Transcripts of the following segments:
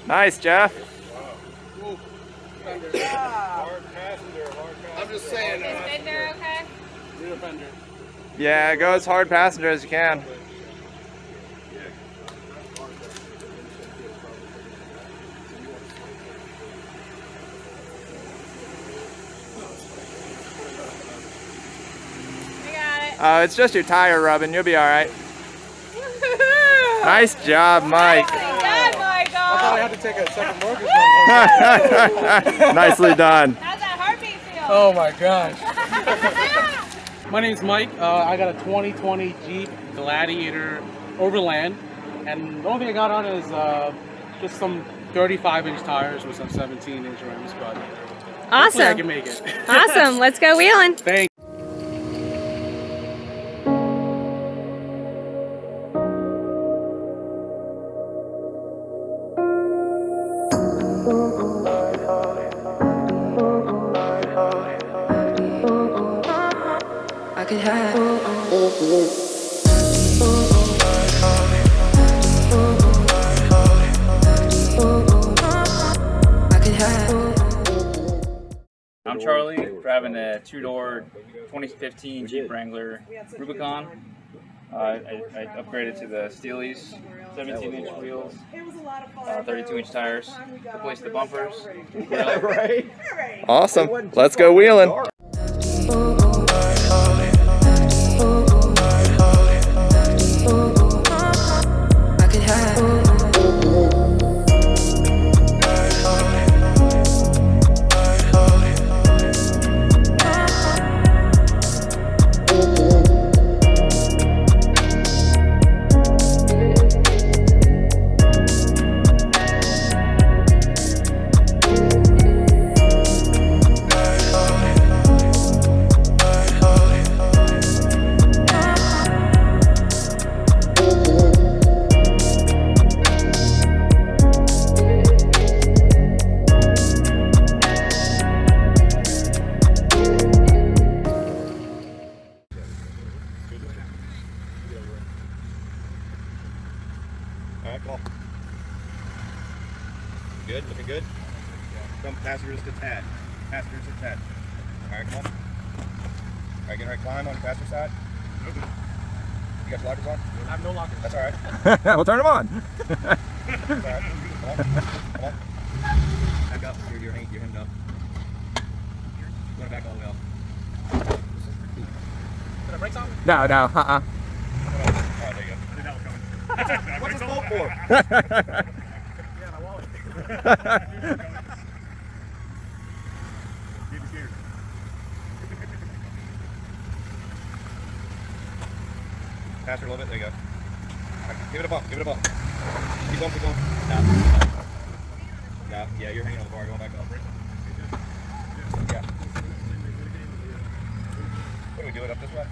Nice, Jeff. I'm just saying. Is Bender okay? Rear fender. Yeah, go as hard passenger as you can. I got it. It's just your tire rubbing. You'll be all right. Nice job, Mike. Nicely done, Michael. I thought I had to take a second mortgage. Nicely done. How's that heartbeat feel? Oh my gosh. My name's Mike. I got a 2020 Jeep Gladiator Overland, and the only thing I got on is just some 35-inch tires with some 17-inch rims, but hopefully I Awesome. can make it. Awesome. Let's go wheeling. Thanks. I could have. I'm Charlie, driving a two-door 2015 Jeep Wrangler Rubicon. I upgraded to the Steelies, 17-inch wheels, 32-inch tires, replaced the bumpers. Right. Awesome. Let's go wheeling. All right, come on. Good, looking good. From passengers to Tad. Passengers to Tad. All right, come on. All right, getting ready to climb on the passenger side. Okay. You got your lockers on? I have no lockers. That's all right. We'll turn them on. That's all right. Come on. Come on. Back up. You're hemmed up. You want to back all the way up. Put the brakes on? No, no, Oh, there you go. What's this bolt for? Yeah, my wallet. Faster a little bit. There you go. Right, give it a bump. Give it a bump. Keep going. Keep going. No. No. Yeah, you're hanging on the bar. Going back up. Yeah. What do we do it up this way?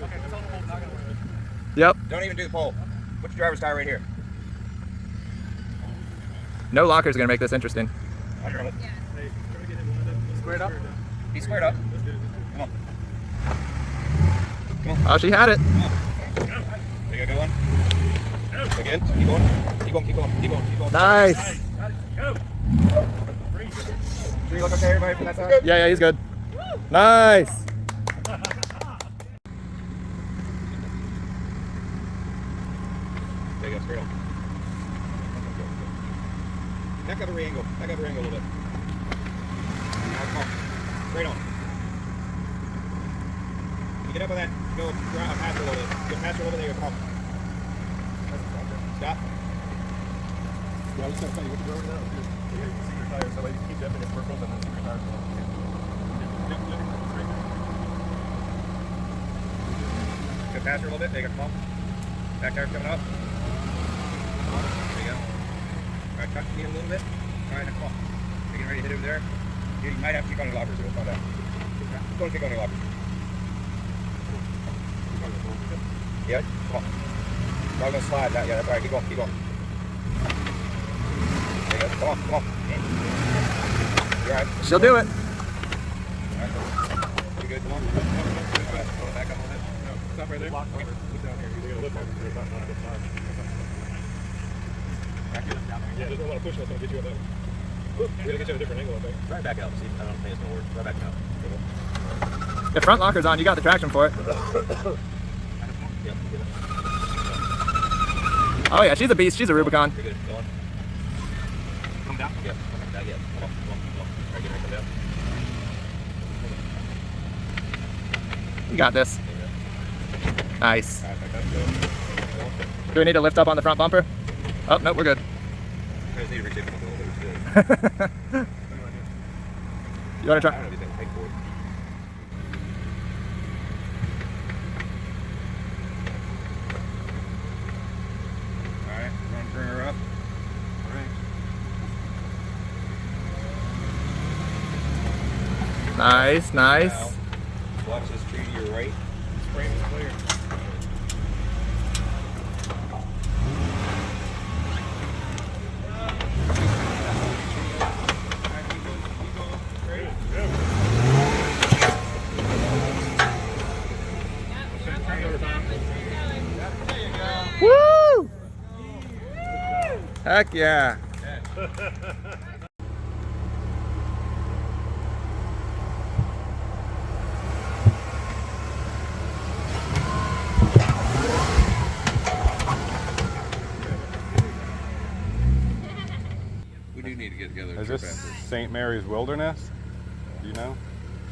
Okay, just hold the hold. Not gonna worry. Yep. Don't even do the pole. Put your driver's tire right here. No lockers are going to make this interesting. Squared up. He's squared up. Come on. Come on. Oh, she had it. Come on. There you go. Good one. Again. Keep going. Keep going. Keep going. Keep going. Keep going. Nice. Do you look okay, everybody, from that side? Yeah, he's good. Nice. There you go. Straight on. Back up a re-angle. Back up a re-angle a little bit. Now, come on. Straight on. You get up on that, go past a little bit. Go past a little bit, there you go. Come on. Stop. Yeah, I was going to tell you what you're doing now. You can see your tires, so like you keep dipping in circles and then see your tires go. Go past her a little bit, there you go. Come on. Back tire's coming up. There you go. Alright, tuck the knee a little bit. Alright, now come on. You're getting ready to hit over there. You might have to kick on your lockers, so find out. Don't kick on your lockers. Yeah, come on. Not gonna slide that. Yeah, that's alright. Keep going, keep going. There you go. Come on, come on. You're alright. She'll do it. Alright, you good? Come on. Back up a little bit. Stop right there. Look down here. You're going to lift on it. Back here. Yeah, there's not a lot of pushing that's going to get you up there. We gotta get you at a different angle, I think. Right back out. See, I don't think it's going to work. Right back out. If front locker's on, you got the traction for it. Yep, get it. Oh yeah, she's a beast. She's a Rubicon. You're good. Go on. Come down. Yep. Not yet. Come on. Come on. Come on. Try to get her to come down. You got this. Nice. All right, back up. Go. Do we need to lift up on the front bumper? Oh, no, we're good. I just need to reach it a little bit. You want to I try? don't know if he's going to take for it. All right, run, bring her up. All right. Nice, nice. Now, watch this tree to your right. Frame is clear. Woo! Heck yeah. We do need to get together. Is this St. Mary's Wilderness? Do you know?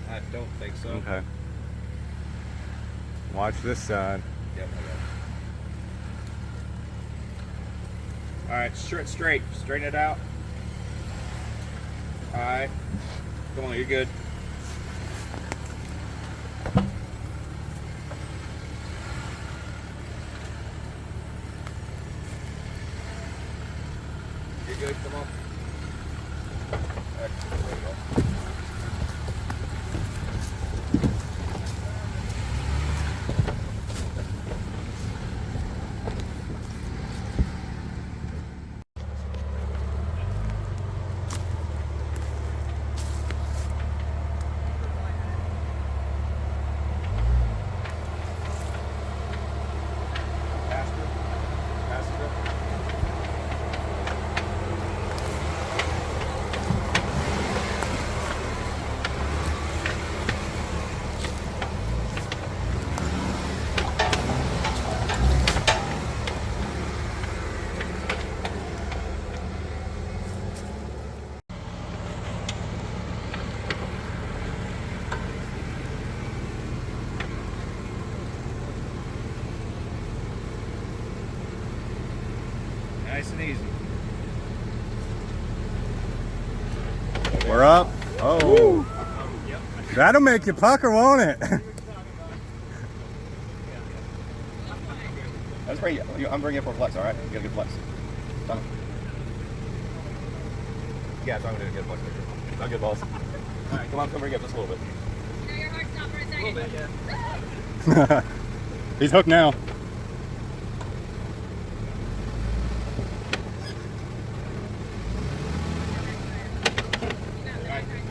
I don't think so. Okay. Watch this side. Yep, I got it. All right, straight. Straighten it out. All right. Come on, you're good. You're good, come on. Excellent, there you go. Nice and easy. We're up. Oh. That'll make you pucker, won't it? Let's bring you. I'm bringing it for flex, all right? You got a good flex. Done. Yeah, so I'm going to get a flex picture. Not good balls. All right, come on, come bring it up just a little bit. You know your heart stop for a second. A little bit, yeah. He's hooked now.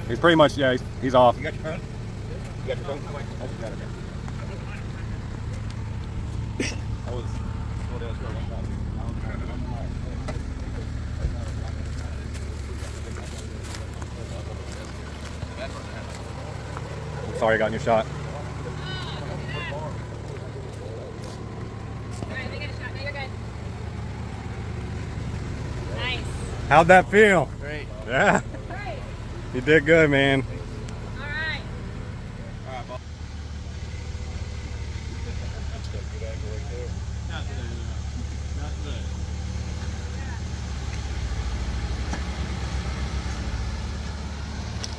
He's pretty much, yeah, he's off. You got your phone? You got your phone? I just got it there. I was slow down, slow down. Sorry, I got in your shot. Alright, we get a shot. No, you're good. Nice. How'd that feel? Great. Yeah, Great. you did good, man. Alright. All right, ball.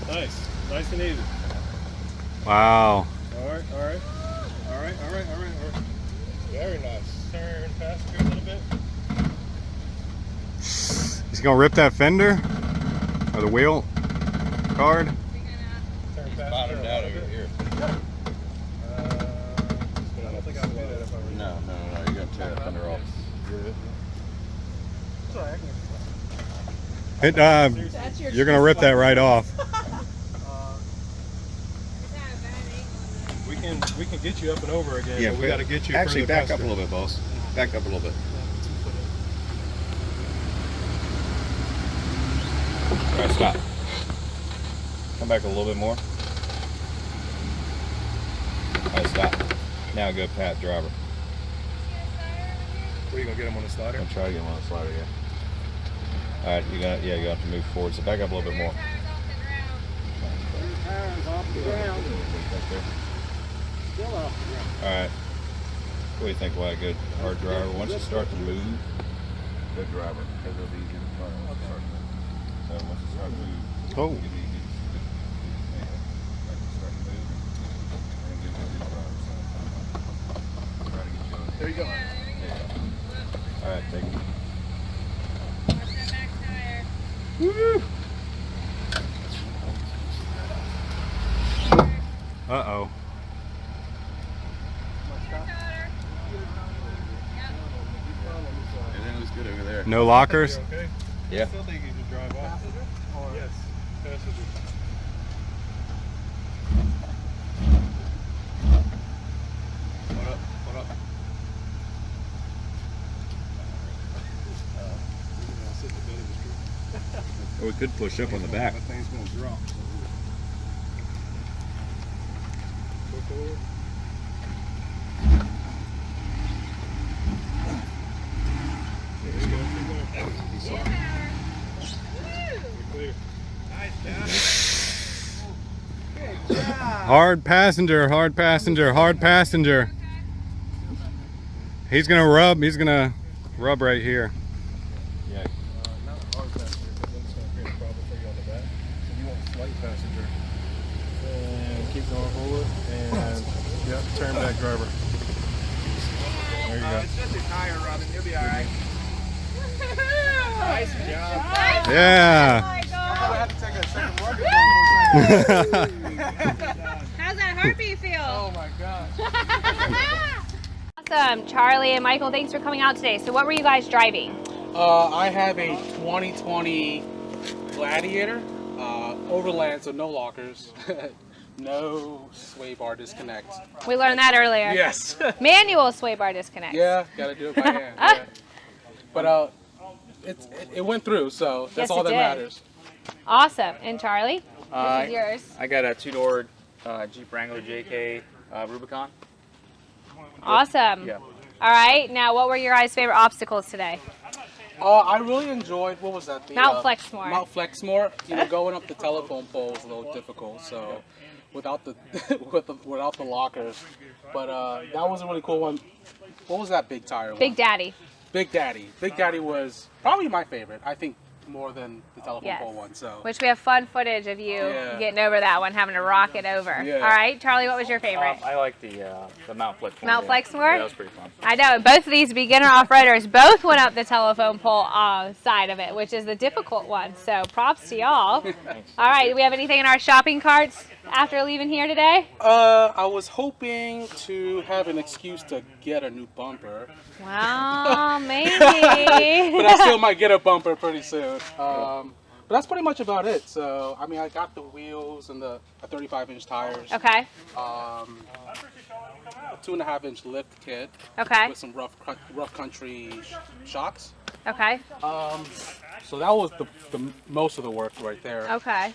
Nice, nice and easy. Wow. All right. Very nice. Turn faster a little bit. He's gonna rip that fender or the wheel guard. Turn faster. Bottomed out over here. I don't think I'll do that if I were you. No. You got to tear that fender off. It, you're gonna rip that right off. We can get you up and over again. Yeah, but we got to get you. Actually, further back up faster. a little bit, boss. Back up a little bit. All right, stop. Come back a little bit more. All right, stop. Now go pat driver. What are you gonna get him on the slider? I'm try to get him on the slider, yeah. All right, you have to move forward. So back up a little bit more. Tires off the ground. Still off the ground. All right. What do you think? Why a good hard driver? Once you start to move, good driver. Because it'll be easier to turn. So once you start to move, it'll be easy to start to move. And give you a good driver. So try to get you on. There you go. All right, take it. Watch that back tire. Uh-oh. Everything looks good over there. No lockers? Okay? Yeah. I still think you should drive off. Yes, passenger. Hold up, hold up. Or we could push up on the back. That thing's gonna drop. Go forward. There you go. Keep going. You're clear. Hard passenger, hard passenger, hard passenger. He's gonna rub right here. Yeah. Not a hard passenger, because that's gonna create a problem for you on the back. So you want a slight passenger. And keep going forward. And yep, turn back driver. There you go. It's just a tire, Robin. You'll be all right. Nice job. Yeah. Oh my I God. have to take a second look. How's that heartbeat feel? Oh my gosh. Awesome. Charlie and Michael, thanks for coming out today. So what were you guys driving? I have a 2020 Gladiator, overland, so no lockers, no sway bar disconnect. We learned that earlier. Yes. Manual sway bar disconnect. Yeah, gotta do it by hand. Yeah. But it went through, so that's Yes, all it that did. matters. Awesome. And Charlie, this is yours. I got a two-door Jeep Wrangler JK Rubicon. Awesome. Yeah. All right. Now, what were your guys' favorite obstacles today? I really enjoyed, what was that? The, Mount Flexmore. Mount Flexmore. You know, going up the telephone pole is a little difficult, so without the without the lockers. But that was a really cool one. What was that big tire one? Big Daddy. Big Daddy. Big Daddy was probably my favorite. I think more than the telephone Yes. pole one. So. Which we have fun footage of you Yeah. getting over that one, having to rock it over. Yeah. All right, Charlie, what was your favorite? I like the Mount Flexmore. Mount Flexmore? Yeah, that was pretty fun. I know, both of these beginner off-roaders both went up the telephone pole side of it, which is the difficult one. So props to y'all. All right, do we have anything in our shopping carts after leaving here today? I was hoping to have an excuse to get a new bumper. Well, maybe. But I still might get a bumper pretty soon. But that's pretty much about it. So, I mean, I got the wheels and the 35-inch tires. Okay, A 2.5-inch lift kit okay, with some rough country shocks. okay, So that was the most of the work right there. okay.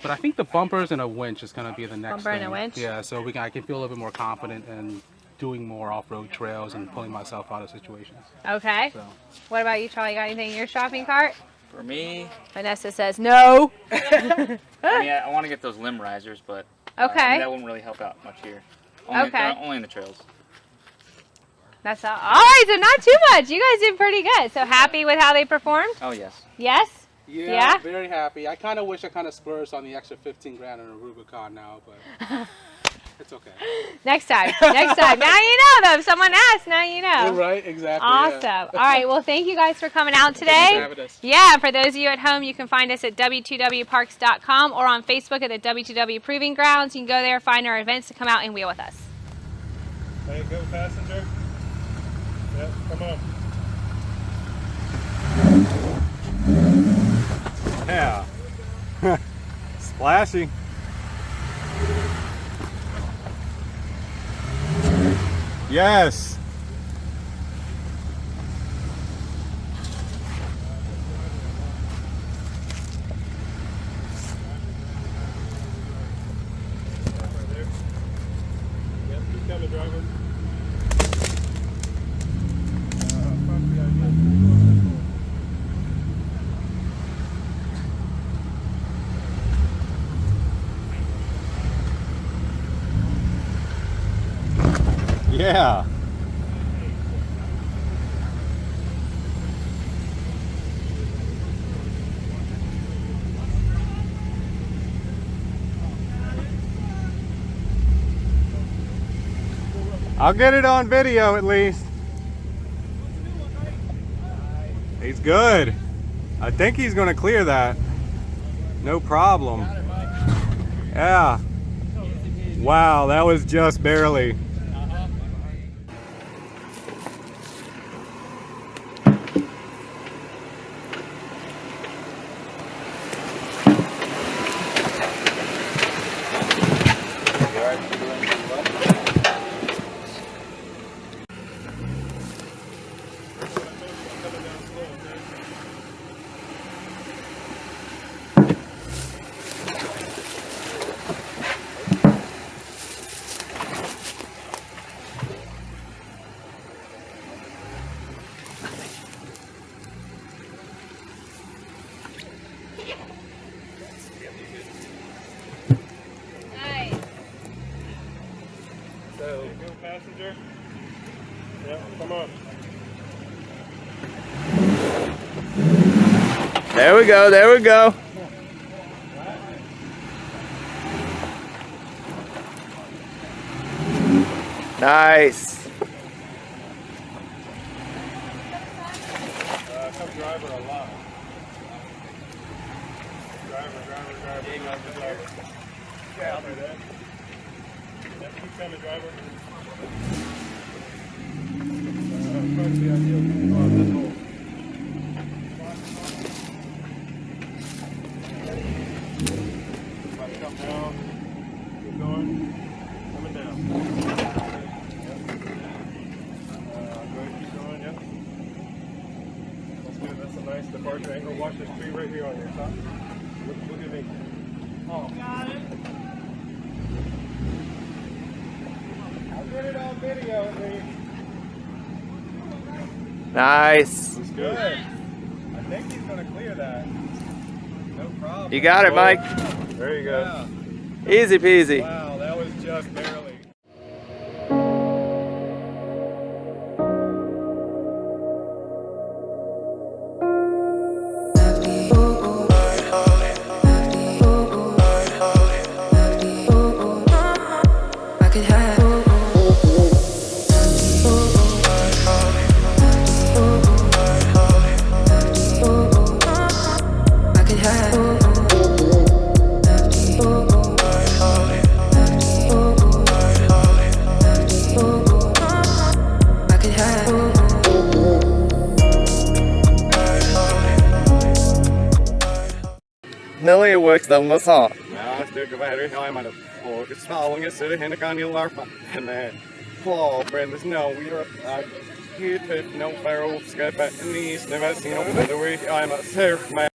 But I think the bumpers and a winch is going to be the next Bumper thing. and a winch? Yeah, so I can feel a little bit more confident in doing more off-road trails and pulling myself out of situations. Okay. So. What about you, Charlie? Got anything in your shopping cart? For me, Vanessa says no. I mean, I want to get those limb risers, but Okay. that wouldn't really help out much here. Only, Okay. Only in the trails. That's all. All right, so not too much. You guys did pretty good. So happy with how they performed? Oh yes. Yes? Yeah, Yeah? very happy. I kind of wish I kind of splurged on the extra 15 grand on a Rubicon now, but it's okay. Next time. Next time. Now you know, though. If someone asks, now you know. Right, exactly. Awesome. Yeah. All right. Well, thank you guys for coming out Thanks today. for having us. Yeah, for those of you at home, you can find us at W2WParks.com or on Facebook at the W2W Proving Grounds. You can go there, find our events to come out and wheel with us. There you go, passenger. Yep, come on. Yeah. Splashy. Yes. Yeah. I'll get it on video at least. He's good. I think he's gonna clear that. No problem. Yeah. Wow, that was just barely. Nice. So, go passenger. Yeah, come on. There we go, there we go. Nice. Come driver a lot. Driver. Yeah, I'll do that. Yeah, keep coming, driver. Try to be ideal. This hole. Come down. Keep going. Coming down. Yep. Go ahead, keep going, yep. That's good. That's a nice departure angle. Watch this tree right here on your top. Look at me. Oh. Got it. I'll get it on video at least. Nice. He's good. I think he's gonna clear that. No problem. You got it, Mike. There you go. Yeah. Easy peasy. Wow, that was just barely. Millie works the massage. Ja, stykker verder ga je maar de smalingen zitten en dan kan je larpen. En claw, Brenda's no, we're here to no barrel, skip at the knees, never seen over the way I'm a surf man.